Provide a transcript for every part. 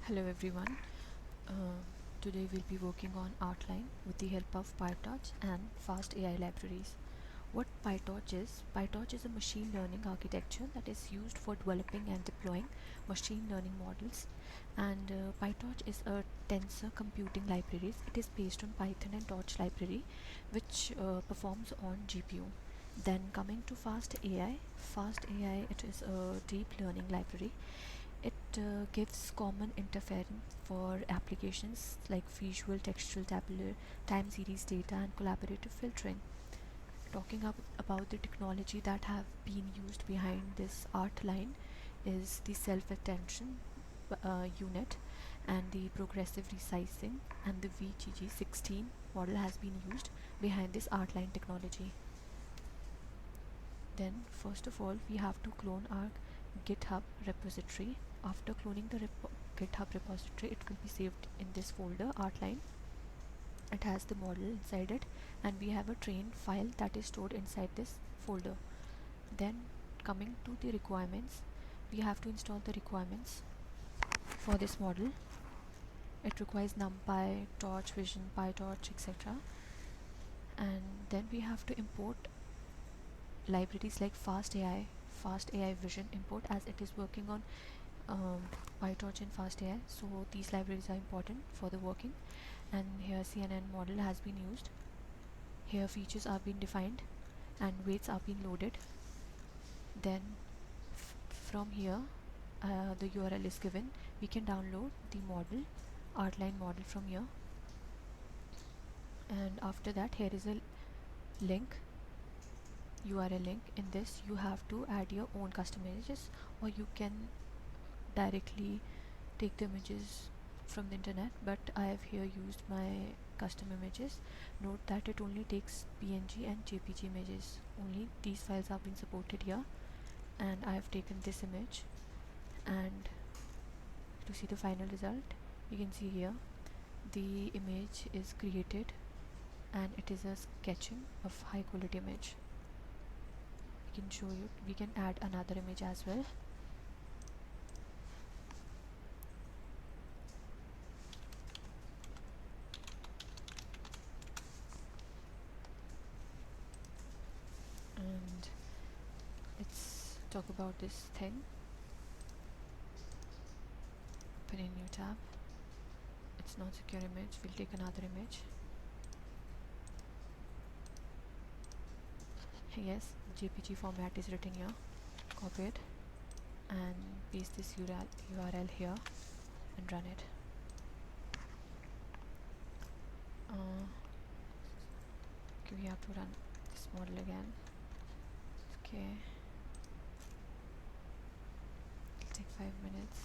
Hello everyone. Uh, Today we'll be working on ArtLine with the help of PyTorch and FastAI libraries. What PyTorch is a machine learning architecture that is used for developing and deploying machine learning models. And PyTorch is a tensor computing library. It is based on Python and Torch library, which performs on GPU. Then coming to FastAI, it is a deep learning library. It gives common interference for applications like visual, textual, tabular, time series data, and collaborative filtering. Talking about the technology that have been used behind this art line is the self-attention unit and the progressive resizing, and the VGG16 model has been used behind this art line technology. Then first of all we have to clone our GitHub repository. After cloning the GitHub repository, it will be saved in this folder artline. It has the model inside it, and we have a train file that is stored inside this folder. Then coming to the requirements, we have to install the requirements for this model. It requires NumPy, Torch, Vision, PyTorch, etc. And then we have to import libraries like FastAI Vision import, as it is working on PyTorch and FastAI, so these libraries are important for the working. And here CNN model has been used. Here features are being defined and weights are being loaded. Then from here the URL is given. We can download the model, ArtLine model, from here. And after that, here is a link, URL link. In this you have to add your own custom images, or you can directly take the images from the internet, but I have here used my custom images. Note that it only takes PNG and JPG images. Only these files have been supported here, and I have taken this image. And to see the final result, you can see here the image is created, and it is a sketching of high quality image. We can show you, we can add another image as well. And let's talk about this thing. Open a new tab. It's not secure image. We'll take another image. Yes, JPG format is written here. Copy it and paste this URL here and run it. Okay, we have to run this model again. Okay, it'll take 5 minutes.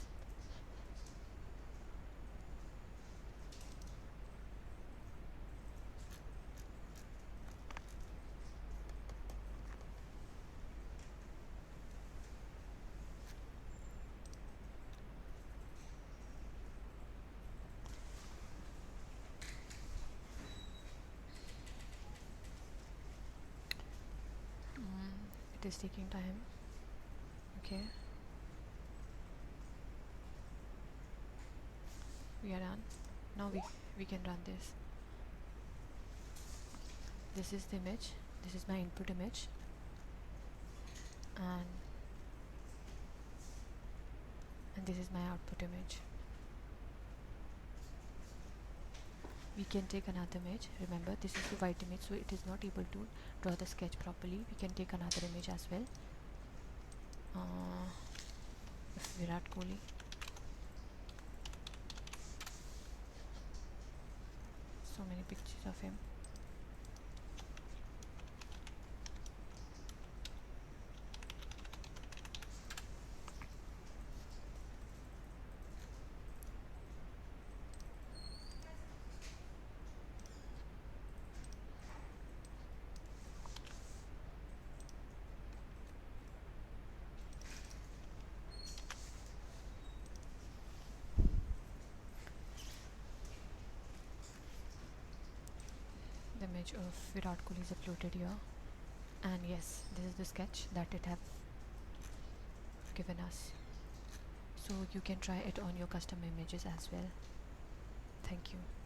It is taking time. Okay, we are done. Now we can run this. This is the image. This is my input image, and this is my output image. We can take another image. Remember, this is the white image, so it is not able to draw the sketch properly. We can take another image as well. Virat Kohli. So many pictures of him. The image of Virat Kohli is uploaded here, and yes, this is the sketch that it have given us. so you can try it on your custom images as well. Thank you.